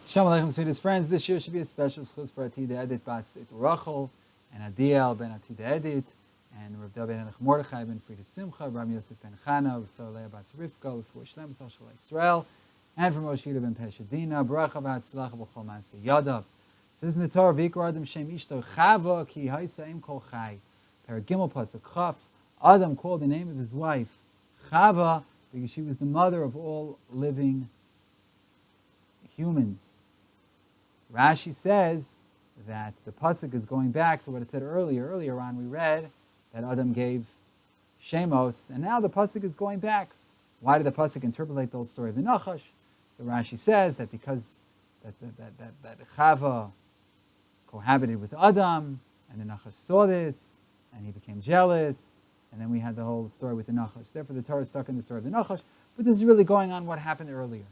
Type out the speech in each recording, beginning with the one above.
Shalom Aleichem, sweetest friends. This year should be a special schus for Atida Edit Bas Rachel and Adiel ben Atida Edit and Rav David ben Mordechai ben Frida Simcha, Ram Yosef ben Chana, Rav Soleh Bas Rivka, for Shlem Sal Shalai Israel, and from Oshida ben Peshadina, Bracha v'Hatzlacha b'Chol Maaseh Yadav. It says in the Torah, V'ikra Adam Shem Ishto Chava ki Haisa Im Kol Chai. Paragimel Pasuk Chaf. Adam called the name of his wife Chava because she was the mother of all living humans. Rashi says that the pasuk is going back to what it said earlier. Earlier on we read that Adam gave Shemos, and now the pasuk is going back. Why did the pasuk interpolate the whole story of the Nachash? So Rashi says that because that Chava cohabited with Adam, and the Nachash saw this, and he became jealous, and then we had the whole story with the Nachash. Therefore the Torah is stuck in the story of the Nachash, but this is really going on what happened earlier.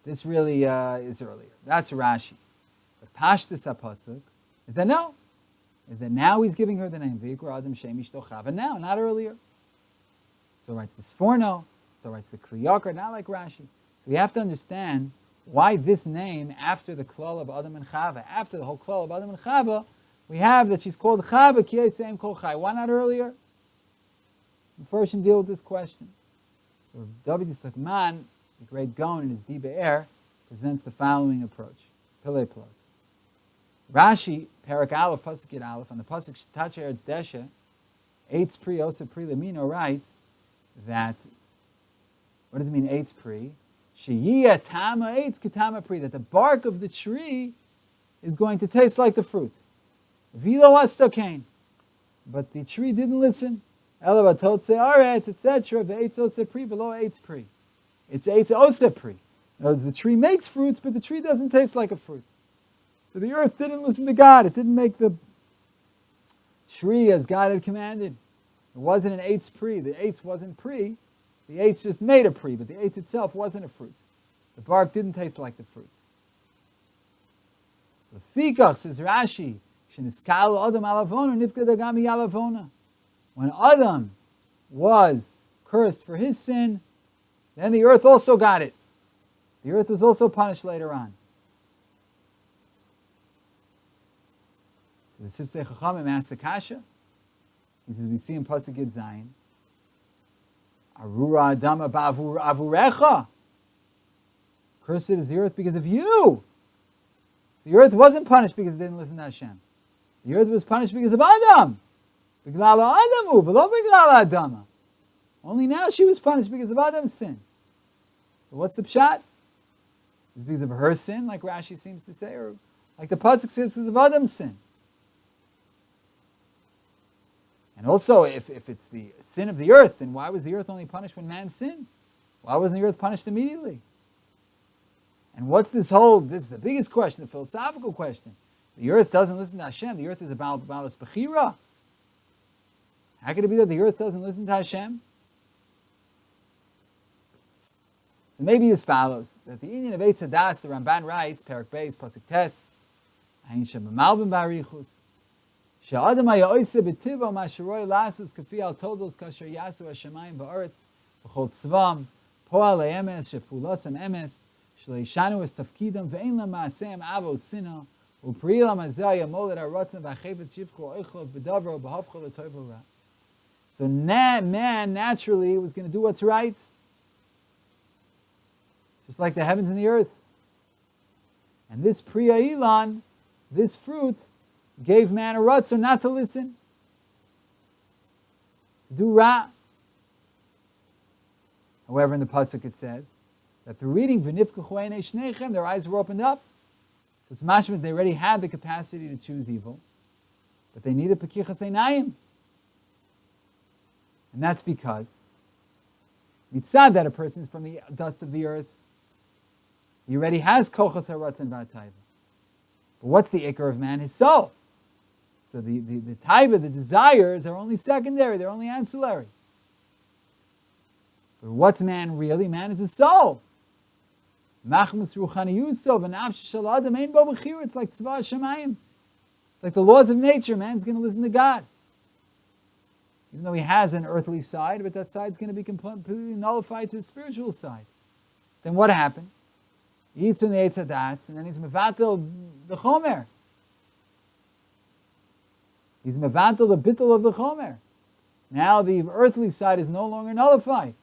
This really is earlier. That's Rashi. The Pashtus HaPasuk is that no. Is that now he's giving her the name V'ikra Adam Shem Ishto Chava now, not earlier. So writes the Sforno, so writes the Kli Yakar, not like Rashi. So we have to understand why this name after the klal of Adam and Chava, after the whole klal of Adam and Chava, we have that she's called Chava Ki Yitzayim Kol Chai. Why not earlier? First, deal with this question. So David Yitzchak Man, the great Gaon in his Di Be'er, presents the following approach. Pillei Plus. Rashi, Parak Aleph, Pasuk Yud Aleph, on the Pasuk Shtach Eretz Deshe, Eitz Pri Osa Pri Lemino writes that, what does it mean, Eitz Pri? Sheyiyah Tama Eitz Ketama Pri, that the bark of the tree is going to taste like the fruit. Vilo Astokain. But the tree didn't listen. Ela Batotze Aretz, etc. Ve'etz Osa Pri, Velo Eitz Pri. It's Eitz Osa Pri. In other words, the tree makes fruits, but the tree doesn't taste like a fruit. So the earth didn't listen to God. It didn't make the tree as God had commanded. It wasn't an Eitz Pri. The Eitz wasn't Pri. The Eitz just made a Pri, but the Eitz itself wasn't a fruit. The bark didn't taste like the fruit. Lefikach, says Rashi, Sheniskal Adam alavona nifka dagami alavona. When Adam was cursed for his sin, then the earth also got it. The earth was also punished later on. So the Sifsei Chachamim asks Akasha. He says, we see in Pasuk Yud Zayin, Arura Adama Avurecha. Cursed is the earth because of you. The earth wasn't punished because it didn't listen to Hashem. The earth was punished because of Adam. Biglala Adamu, v'lo biglala Adama. Only now she was punished because of Adam's sin. So what's the pshat? Is it because of her sin, like Rashi seems to say, or like the pasuk says, because of Adam's sin? And also, if it's the sin of the earth, then why was the earth only punished when man sinned? Why wasn't the earth punished immediately? And what's this is the biggest question, the philosophical question. The earth doesn't listen to Hashem. The earth is about Balas Bechira. How could it be that the earth doesn't listen to Hashem? So maybe as follows, that the Indian of Eitz Hadas, the Ramban writes, Perak Beis, Pasuk Tes, Ayin Shem B'malbim Barichus, She'adam haya oise b'tivo ma'sheroi lasus kafi al todos kasher yasu hashemayim va'aretz v'chol tzvam po'al emes she'pulasam emes shleishanu es tafkidam ve'en la ma'aseim avo sina u'pri la mazah yamol et ha'rotzen v'achevet shivcho oichlov b'davro b'havcho l'toivo ra. So man naturally was going to do what's right, just like the heavens and the earth. And this priya ilan, this fruit, gave man a ratzon not to listen, to do ra. However, in the pasuk it says that through reading v'nifkachu einei shnechem, their eyes were opened up. So it's mashma, they already had the capacity to choose evil, but they needed pekichas einayim. And that's because mitzad that a person is from the dust of the earth, he already has kochas haratzon v'atayva. But what's the ikar of man? His soul. So the taiva, the desires, are only secondary, they're only ancillary. But what's man really? Man is a soul. Machmas ruchani yusov, v'nafsh shel adam ein bo b'chira. It's like tzva hashemayim. It's like the laws of nature. Man's going to listen to God. Even though he has an earthly side, but that side's going to be completely nullified to the spiritual side. then what happened? He eats from the Eitz Hadas, and then he's mevatel the chomer. He's mevatel the bittul of the chomer. Now the earthly side is no longer nullified.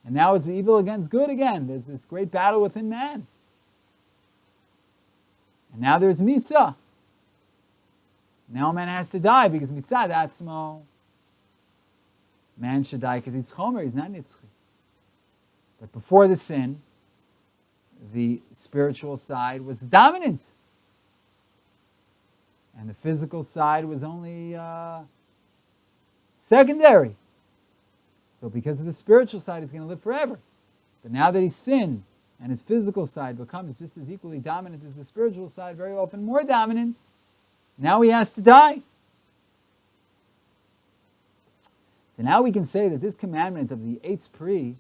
And now it's evil against good again. There's this great battle within man. And now there's Misa. Now man has to die because mitzad atzmo. Man should die because he's chomer, he's not nitzchi. But before the sin, the spiritual side was dominant. And the physical side was only secondary. So because of the spiritual side, he's going to live forever. But now that he's sinned, and his physical side becomes just as equally dominant as the spiritual side, very often more dominant, now he has to die. So now we can say that this commandment of the Eitz Pri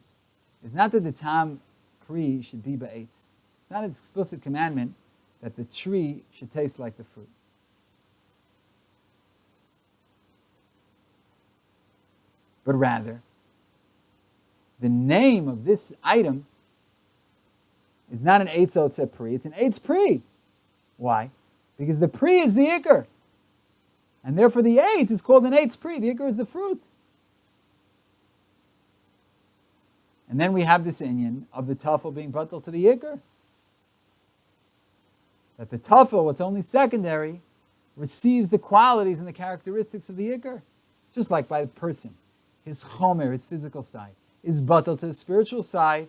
is not that the Tam Pri should be ba'etz. It's not an explicit commandment that the tree should taste like the fruit. But rather, the name of this item is not an Eitz Otze Pri, it's an Eitz Pri. Why? Because the Pri is the Iker. And therefore the Eitz is called an Eitz Pri. The Iker is the fruit. And then we have this inyan of the Tafel being batal to the Iker. That the Tafel, what's only secondary, receives the qualities and the characteristics of the Iker. Just like by the person. His chomer, his physical side, is batal to the spiritual side,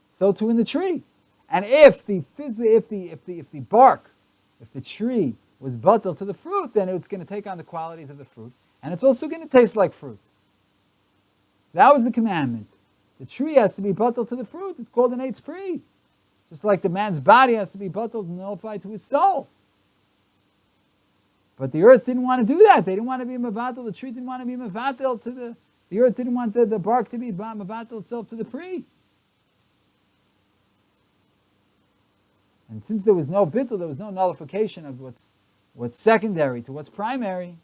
so too in the tree. And if the bark, if the tree was batal to the fruit, then it's going to take on the qualities of the fruit, and it's also going to taste like fruit. So that was the commandment. The tree has to be batal to the fruit. It's called an Eitz Pri. Just like the man's body has to be batal and nullified to his soul. But the earth didn't want to do that. They didn't want to be mevatel. The tree didn't want to be mevatel to the earth didn't want the bark to be mevatel itself to the Pri. And since there was no bittul, there was no nullification of what's secondary to what's primary,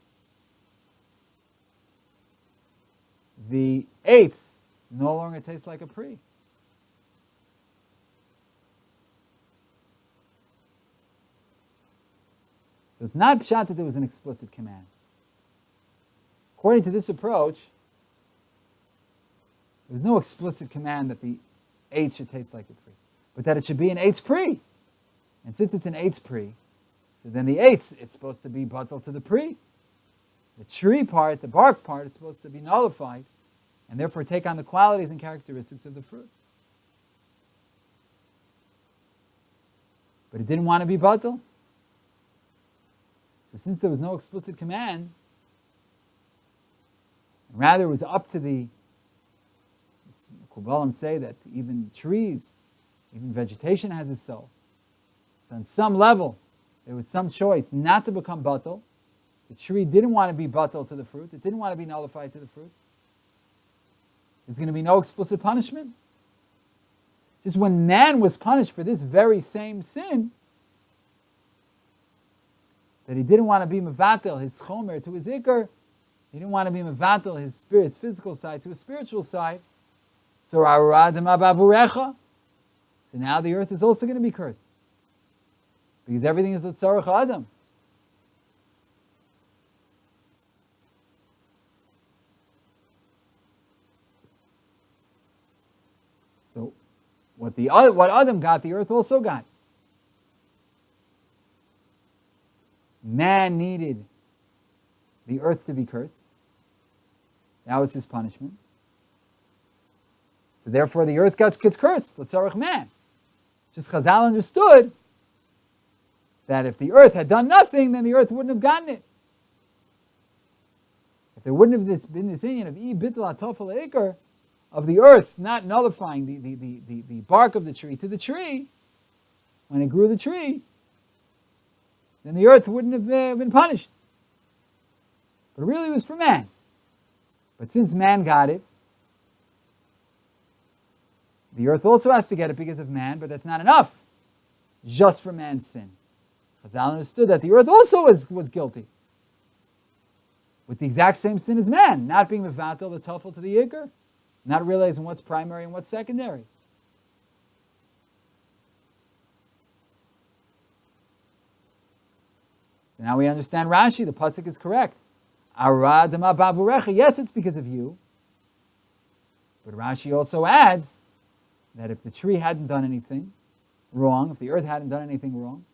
the eitz no longer tastes like a Pri. So it's not pshat that there was an explicit command. According to this approach, there was no explicit command that the eitz should taste like a Pri, but that it should be an Eitz Pri. And since it's an Eitz Pri, so then the eitz, it's supposed to be batal to the Pri. The tree part, the bark part, is supposed to be nullified, and therefore take on the qualities and characteristics of the fruit. But it didn't want to be batal. So since there was no explicit command, rather it was up to the Kubbalim say that even trees, even vegetation has a soul. So on some level, there was some choice not to become batal. The tree didn't want to be batal to the fruit. It didn't want to be nullified to the fruit. There's going to be no explicit punishment. Just when man was punished for this very same sin, that he didn't want to be mevatel his chomer to his ikar, he didn't want to be mevatel his spirit, his physical side to his spiritual side. So now the earth is also going to be cursed. Because everything is l'tzarech adam. So what Adam got, the earth also got. Man needed the earth to be cursed. That was his punishment. So therefore the earth gets cursed. L'tzarech man. Just Chazal understood that if the earth had done nothing, then the earth wouldn't have gotten it. If there wouldn't have been this inyan of bittul atofel ekar, of the earth not nullifying the bark of the tree to the tree, when it grew the tree, then the earth wouldn't have been punished. But it really was for man. But since man got it, the earth also has to get it because of man, but that's not enough, just for man's sin. Chazal understood that the earth also was guilty, with the exact same sin as man, not being mevatel the tafel to the ikar, not realizing what's primary and what's secondary. So now we understand Rashi. The pasuk is correct. Aradama bavurecha. Yes, it's because of you. But Rashi also adds that if the tree hadn't done anything wrong, if the earth hadn't done anything wrong,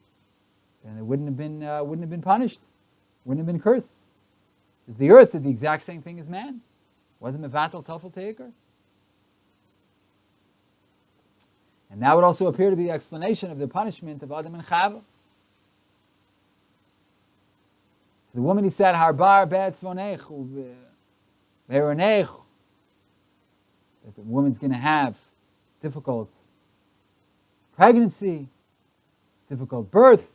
then it wouldn't have been punished, wouldn't have been cursed. Because the earth did the exact same thing as man. Wasn't mevatel tafel teikar? And that would also appear to be the explanation of the punishment of Adam and Chava. To the woman he said, Harbar be'etzvonech ve'eronech, that the woman's going to have difficult pregnancy, difficult birth.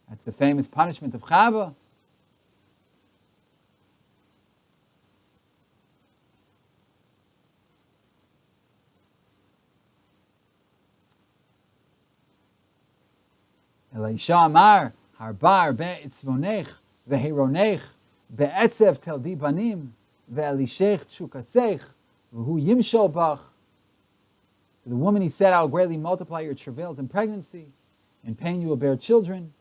That's the famous punishment of Chava. Elisha Amar, Harbar be'itzvonech ve'heronech be'etzev teldi banim ve'elishech tshukasech v'hu yimshol bach. To the woman he said, I will greatly multiply your travails in pregnancy. In pain you will bear children.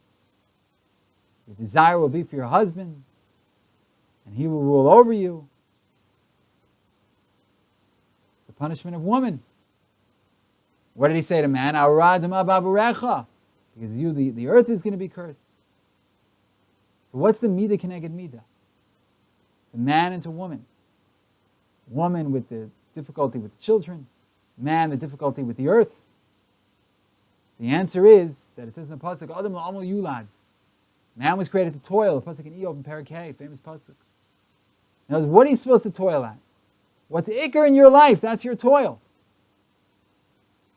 Your desire will be for your husband, and he will rule over you. The punishment of woman. What did he say to man? Because you, the earth is going to be cursed. So what's the midah keneged midah? To man and to woman. Woman with the difficulty with the children. Man, the difficulty with the earth. The answer is that it says in the pasuk, Adam la'amal yulad. Man was created to toil. The pasuk in Eov in Perek Hey, famous pasuk. Now, what are you supposed to toil at? What's ikar in your life? That's your toil.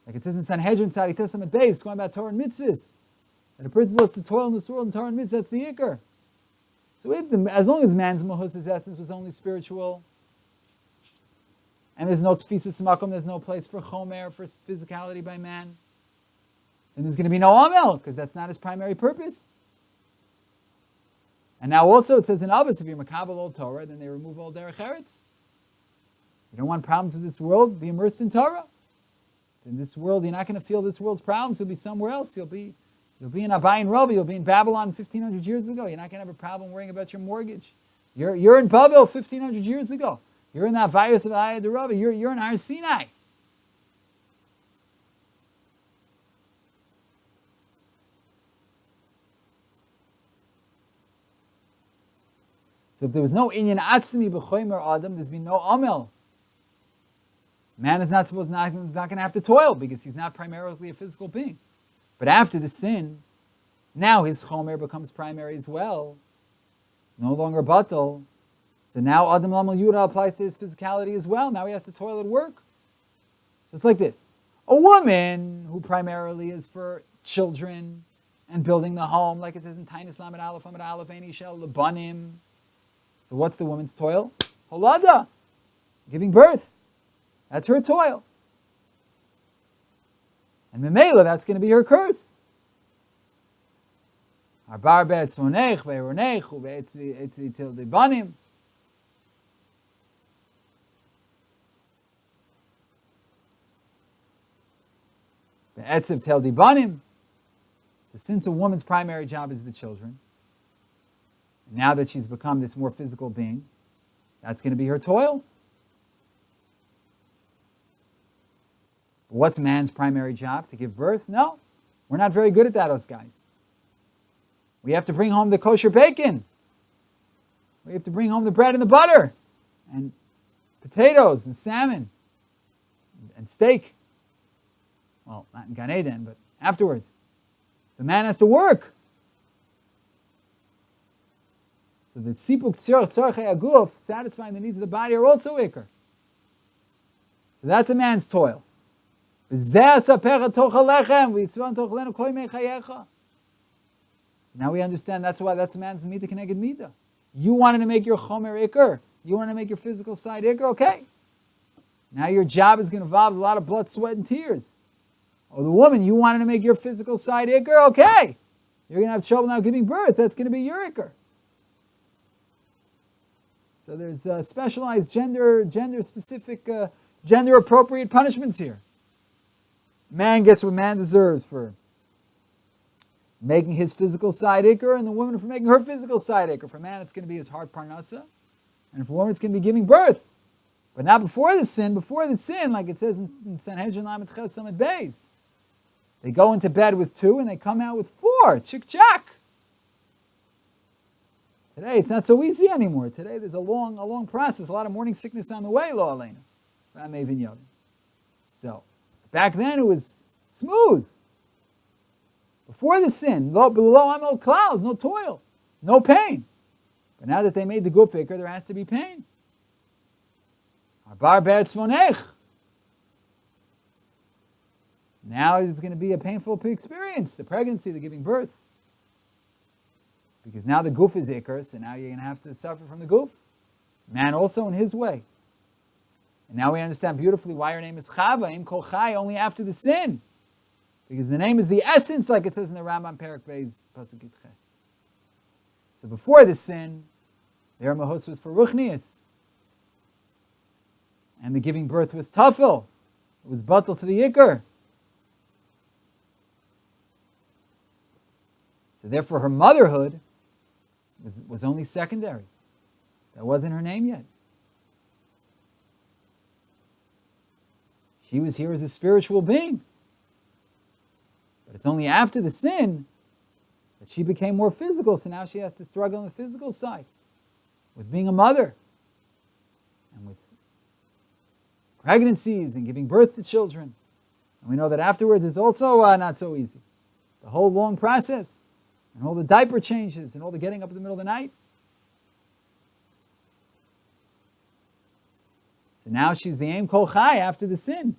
Like it says in Sanhedrin, Tzadi Testament Beis, going about Torah and mitzvahs, that a person is supposed to toil in this world in Torah and mitzvahs, that's the ikar. So as long as man's mahus's essence was only spiritual, and there's no tfisas makom, there's no place for chomer, for physicality by man, then there's going to be no amel, because that's not his primary purpose. And now also it says in Avos, if you're makabel old Torah, then they remove all derech eretz. You don't want problems with this world, be immersed in Torah. In this world, you're not going to feel this world's problems. You'll be somewhere else. You'll be in Abayin Rav. You'll be in Babylon 1,500 years ago. You're not going to have a problem worrying about your mortgage. You're in Bavel 1,500 years ago. You're in that virus of Ayad Rav. You're in Har Sinai. So if there was no inyan atzmi b'choymer adam, there's been no amel. Man is not going to have to toil because he's not primarily a physical being. But after the sin, now his chomer becomes primary as well. No longer batal. So now Adam Lamal Yudah applies to his physicality as well. Now he has to toil at work. So it's like this. A woman who primarily is for children and building the home, like it says in Tainis Lamed Aleph Amid Aleph Eini Shel Lebanim. So what's the woman's toil? Holada, giving birth. That's her toil. And Memela, that's going to be her curse. Arbar be'etzvonech ve'eronech u'be'etzvi til debanim. Be'etziv tel dibanim. So since a woman's primary job is the children, now that she's become this more physical being, that's going to be her toil. But what's man's primary job? To give birth? No. We're not very good at that, us guys. We have to bring home the kosher bacon. We have to bring home the bread and the butter. And potatoes and salmon. And steak. Well, not in Gan Eden, but afterwards. So man has to work. So the sipuk tzorchei aguf, satisfying the needs of the body, are also ikar. So that's a man's toil. So now we understand that's a man's midah keneged midah. You wanted to make your chomer ikar. You wanted to make your physical side ikar. Okay. Now your job is going to involve a lot of blood, sweat, and tears. Or the woman, you wanted to make your physical side ikar. Okay. You're going to have trouble now giving birth. That's going to be your ikar. So there's specialized gender-specific, gender-appropriate punishments here. Man gets what man deserves for making his physical side ikr, and the woman for making her physical side ikr. For man, it's going to be his heart parnasa, and for woman, it's going to be giving birth. But not before the sin, like it says in Sanhedrin Lamed Ches Samed Beis. They go into bed with 2 and they come out with 4. Chick-chack. Today, it's not so easy anymore. Today, there's a long process, a lot of morning sickness on the way, lo aleinu. So, back then it was smooth. Before the sin, below amel clouds, no toil, no pain. But now that they made the guf ikr, there has to be pain. Arbar be'etz vonech. Now it's going to be a painful experience, the pregnancy, the giving birth. Because now the guf is ikr, so now you're going to have to suffer from the guf. Man also in his way. And now we understand beautifully why her name is Chava, Im Kol Chai, only after the sin. Because the name is the essence, like it says in the Rambam Perek Beis, Pasuk Yitches. So before the sin, their mahus was for ruchnius. And the giving birth was tafel. It was batal to the ikr. So therefore her motherhood was only secondary. That wasn't her name yet. She was here as a spiritual being. But it's only after the sin that she became more physical, so now she has to struggle on the physical side with being a mother and with pregnancies and giving birth to children. And we know that afterwards is also not so easy. The whole long process and all the diaper changes and all the getting up in the middle of the night. So now she's the Aim Kol Chai after the sin.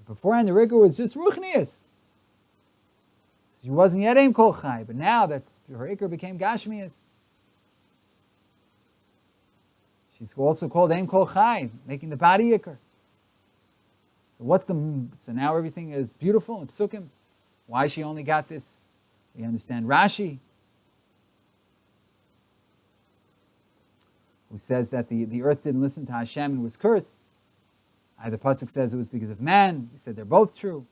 Beforehand, the Rikkur was just Ruchnius. She wasn't yet Aim Kol Chai, but now that her Ikr became Gashmius, she's also called Aim Kol Chai, making the body Ikr. So now everything is beautiful in Psukim. Why she only got this? We understand Rashi, who says that the earth didn't listen to Hashem and was cursed. The Pasuk says it was because of man. He said they're both true.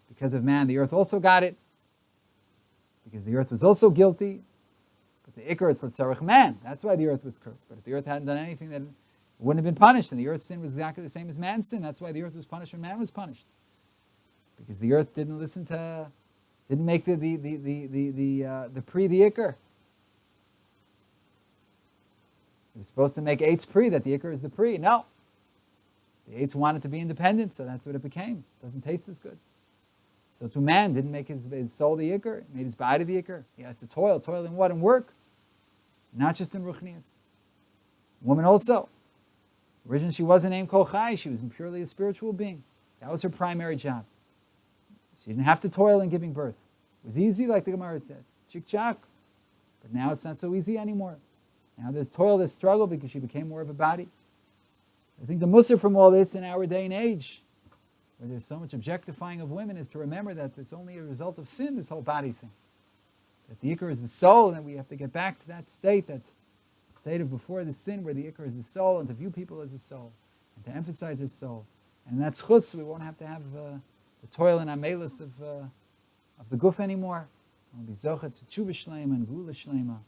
Because of man, the earth also got it. Because the earth was also guilty. But the Ikr, it's L'tzarech man. That's why the earth was cursed. But if the earth hadn't done anything, then it wouldn't have been punished. And the earth's sin was exactly the same as man's sin. That's why the earth was punished when man was punished. Because the earth didn't didn't make the pri the Ikr. It was supposed to make Eitz pri, that the Ikr is the pri. No. The Eitz wanted to be independent, so that's what it became. It doesn't taste as good. So to man, didn't make his soul the Ikr, made his body the Ikr. He has to toil. Toil in what? In work. Not just in Ruchnias. Woman also. Originally she wasn't Aim Kol Chai, she was purely a spiritual being. That was her primary job. She didn't have to toil in giving birth. It was easy, like the Gemara says. Chick-chack. But now it's not so easy anymore. Now there's toil, there's struggle, because she became more of a body. I think the musar from all this in our day and age, where there's so much objectifying of women, is to remember that it's only a result of sin, this whole body thing. That the Ikr is the soul, and that we have to get back to that state of before the sin, where the Ikr is the soul, and to view people as a soul, and to emphasize their soul. And that's chutz, we won't have to have the toil and amelus of the guf anymore. We'll be zochet to tshuva shleima and gula shleima.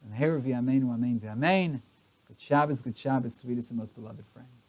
And here v'yameinu, amen v'amen. Good Shabbos, sweetest and most beloved friends.